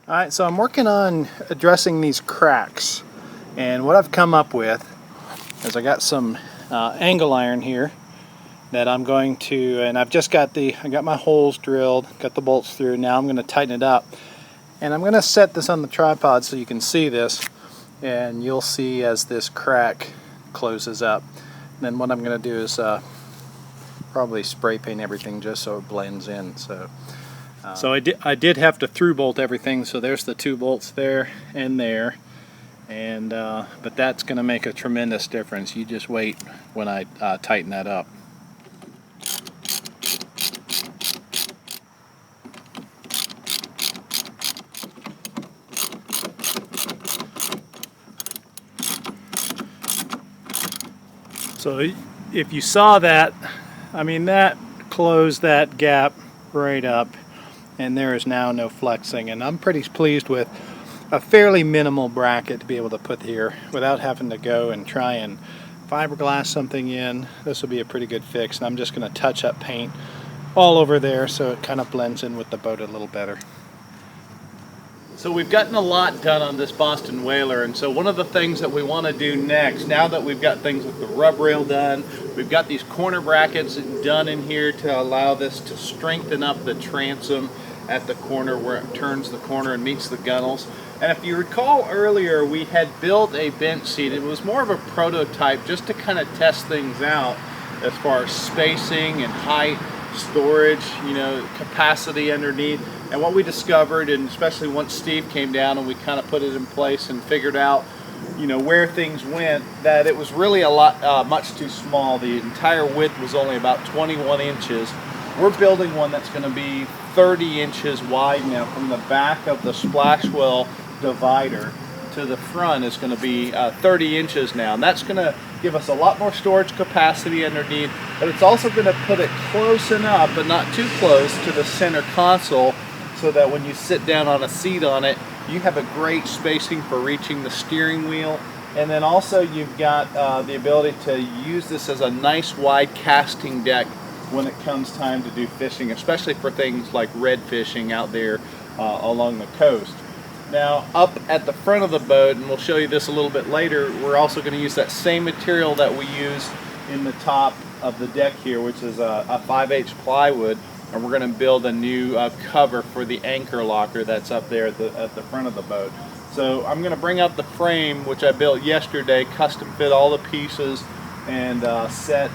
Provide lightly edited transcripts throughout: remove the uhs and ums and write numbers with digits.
Alright, so I'm working on addressing these cracks, and what I've come up with is I got some angle iron here that I'm going to, and I've just got I got my holes drilled, got the bolts through. Now I'm going to tighten it up, and I'm going to set this on the tripod so you can see this, and you'll see as this crack closes up. And then what I'm going to do is probably spray paint everything just so it blends in. So I did have to through bolt everything, so there's the two bolts there and there, and but that's going to make a tremendous difference. You just wait when I tighten that up. So if you saw that, I mean, that closed that gap right up, and there is now no flexing, and I'm pretty pleased with a fairly minimal bracket to be able to put here without having to go and try and fiberglass something in. This will be a pretty good fix, and I'm just going to touch up paint all over there so it kind of blends in with the boat a little better. So we've gotten a lot done on this Boston Whaler, and so one of the things that we want to do next, now that we've got things with the rub rail done, we've got these corner brackets done in here to allow this to strengthen up the transom at the corner where it turns the corner and meets the gunnels. And if you recall earlier, we had built a bench seat. It was more of a prototype just to kind of test things out as far as spacing and height, storage, capacity underneath. And what we discovered, and especially once Steve came down and we kind of put it in place and figured out, where things went, that it was really a lot, much too small. The entire width was only about 21 inches. We're building one that's going to be 30 inches wide now. From the back of the splash well divider to the front is going to be 30 inches now, and that's going to give us a lot more storage capacity underneath, but it's also going to put it close enough, but not too close, to the center console, so that when you sit down on a seat on it, you have a great spacing for reaching the steering wheel. And then also you've got the ability to use this as a nice wide casting deck when it comes time to do fishing, especially for things like red fishing out there along the coast. Now, up at the front of the boat, and we'll show you this a little bit later, we're also going to use that same material that we use in the top of the deck here, which is a 5/8 plywood, and we're going to build a new cover for the anchor locker that's up there at the front of the boat. So I'm going to bring out the frame, which I built yesterday, custom fit all the pieces, and set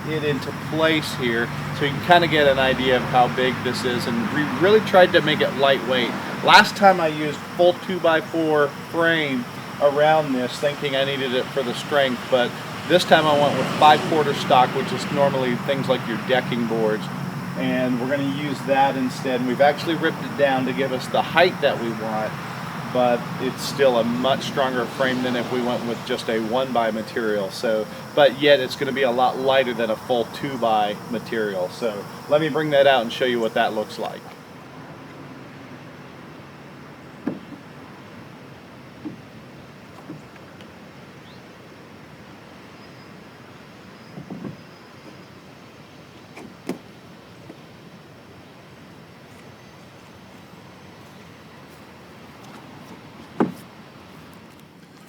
it into place here so you can kind of get an idea of how big this is. And we really tried to make it lightweight. Last time I used full 2x4 frame around this, thinking I needed it for the strength, but this time I went with 5/4 stock, which is normally things like your decking boards, and we're going to use that instead. And we've actually ripped it down to give us the height that we want, but it's still a much stronger frame than if we went with just a 1x material. So, but yet it's going to be a lot lighter than a full 2x material. So let me bring that out and show you what that looks like.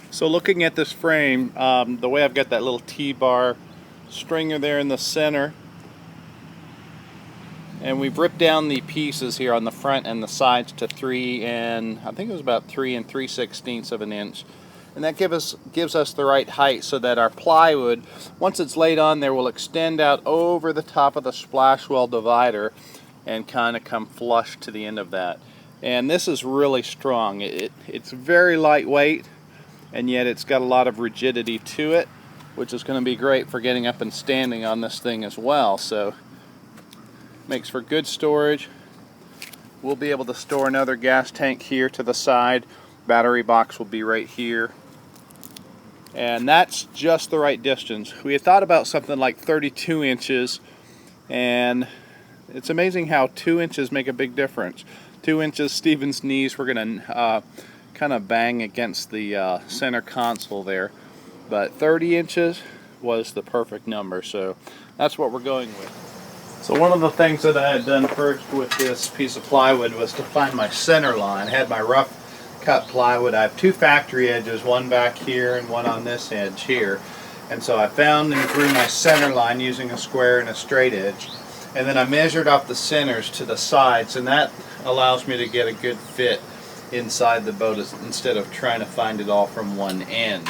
So looking at this frame, the way I've got that little T-bar stringer there in the center, and we've ripped down the pieces here on the front and the sides to 3 and I think it was about 3 3/16 of an inch, and that gives us the right height so that our plywood, once it's laid on there, will extend out over the top of the splash well divider and kind of come flush to the end of that. And this is really strong. It's very lightweight, and yet it's got a lot of rigidity to it, which is going to be great for getting up and standing on this thing as well. So makes for good storage. We'll be able to store another gas tank here to the side. Battery box will be right here, and that's just the right distance. We had thought about something like 32 inches, and it's amazing how 2 inches make a big difference. 2 inches, Stephen's knees were going to kind of bang against the center console there, but 30 inches was the perfect number, so that's what we're going with. So one of the things that I had done first with this piece of plywood was to find my center line. I had my rough cut plywood. I have two factory edges, one back here and one on this edge here. And so I found and drew my center line using a square and a straight edge. And then I measured off the centers to the sides, and that allows me to get a good fit inside the boat instead of trying to find it all from one end.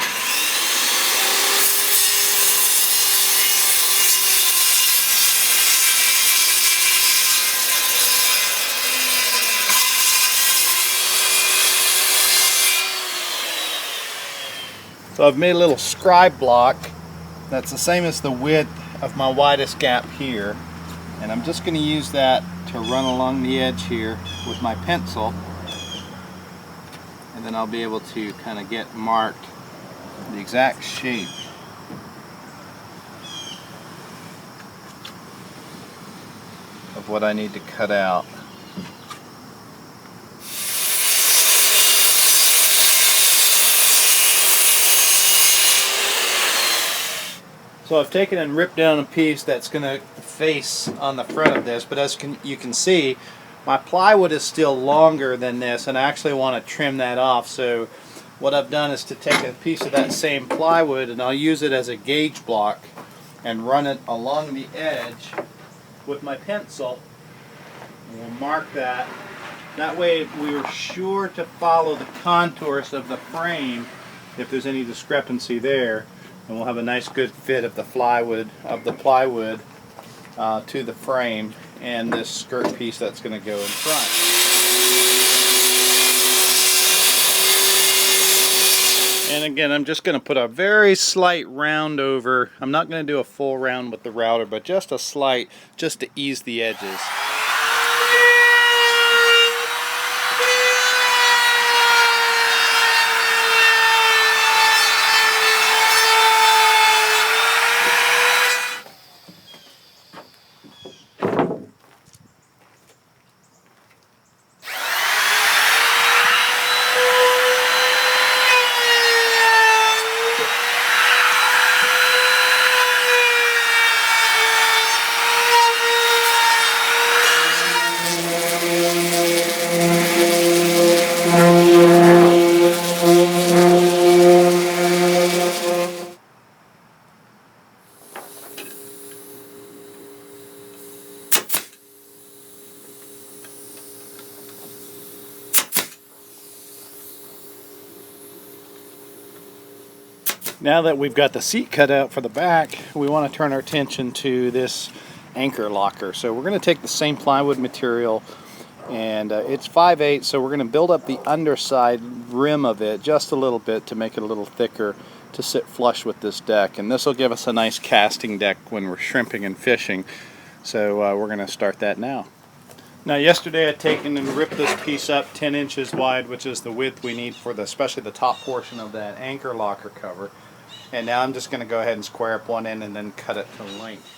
So I've made a little scribe block that's the same as the width of my widest gap here, and I'm just going to use that to run along the edge here with my pencil, and then I'll be able to kind of get marked the exact shape of what I need to cut out. So I've taken and ripped down a piece that's going to face on the front of this, but as you can see, my plywood is still longer than this, and I actually want to trim that off. So what I've done is to take a piece of that same plywood, and I'll use it as a gauge block and run it along the edge with my pencil. And we'll mark that. That way we are sure to follow the contours of the frame if there's any discrepancy there. And we'll have a nice good fit of the plywood to the frame and this skirt piece that's going to go in front. And again, I'm just going to put a very slight round over. I'm not going to do a full round with the router, but just a slight, just to ease the edges. Now that we've got the seat cut out for the back, we want to turn our attention to this anchor locker. So we're going to take the same plywood material, and it's 5/8, so we're going to build up the underside rim of it just a little bit to make it a little thicker to sit flush with this deck. And this will give us a nice casting deck when we're shrimping and fishing. So we're going to start that now. Now yesterday I'd taken and ripped this piece up 10 inches wide, which is the width we need for especially the top portion of that anchor locker cover. And now I'm just going to go ahead and square up one end and then cut it to length.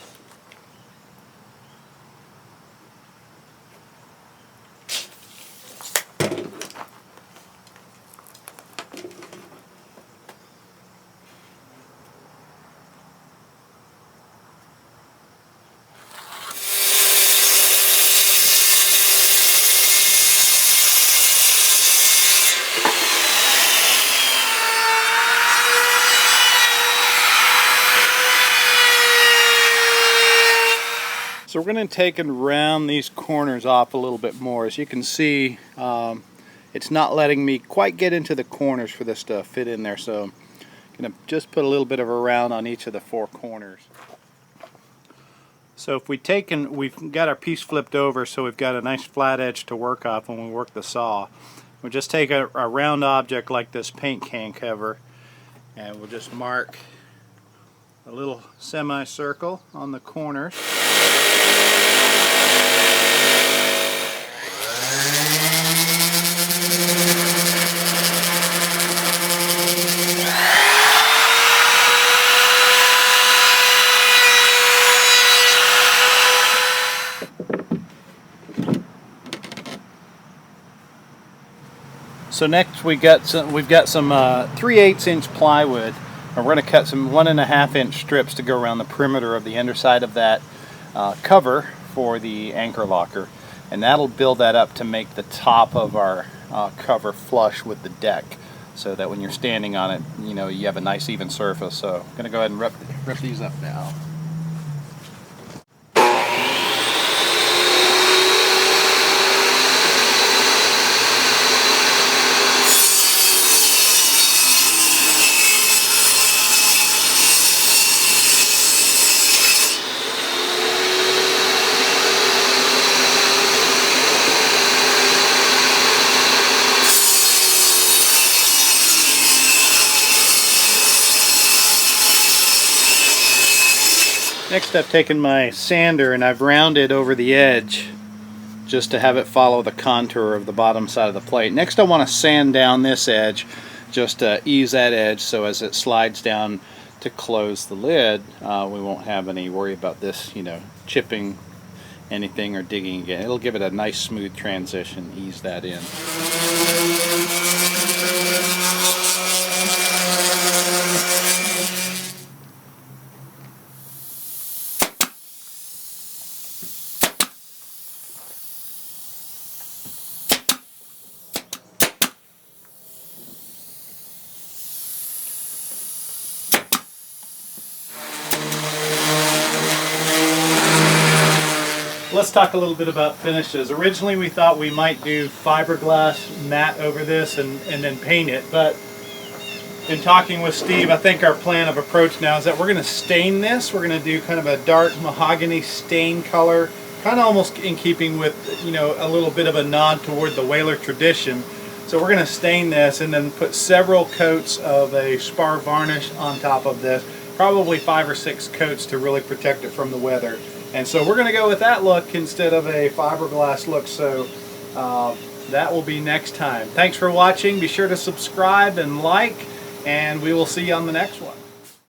So we're going to take and round these corners off a little bit more. As you can see, it's not letting me quite get into the corners for this to fit in there, so I'm going to just put a little bit of a round on each of the four corners. So if we've got our piece flipped over, so we've got a nice flat edge to work off when we work the saw. We'll just take a round object like this paint can cover, and we'll just mark a little semicircle on the corners. So next we've got some 3/8 inch plywood, and we're going to cut some 1.5 inch strips to go around the perimeter of the underside of that cover for the anchor locker, and that'll build that up to make the top of our cover flush with the deck, so that when you're standing on it, you know, you have a nice even surface. So I'm going to go ahead and rip these up now. Next, I've taken my sander and I've rounded over the edge just to have it follow the contour of the bottom side of the plate. Next, I want to sand down this edge just to ease that edge, so as it slides down to close the lid, we won't have any worry about this, you know, chipping anything or digging again. It'll give it a nice smooth transition, ease that in. Let's talk a little bit about finishes. Originally we thought we might do fiberglass matte over this and then paint it, but in talking with Steve, I think our plan of approach now is that we're going to stain this. We're going to do kind of a dark mahogany stain color, kind of almost in keeping with, you know, a little bit of a nod toward the whaler tradition. So we're going to stain this and then put several coats of a spar varnish on top of this, probably 5 or 6 coats to really protect it from the weather. And so we're going to go with that look instead of a fiberglass look, so that will be next time. Thanks for watching. Be sure to subscribe and like, and we will see you on the next one.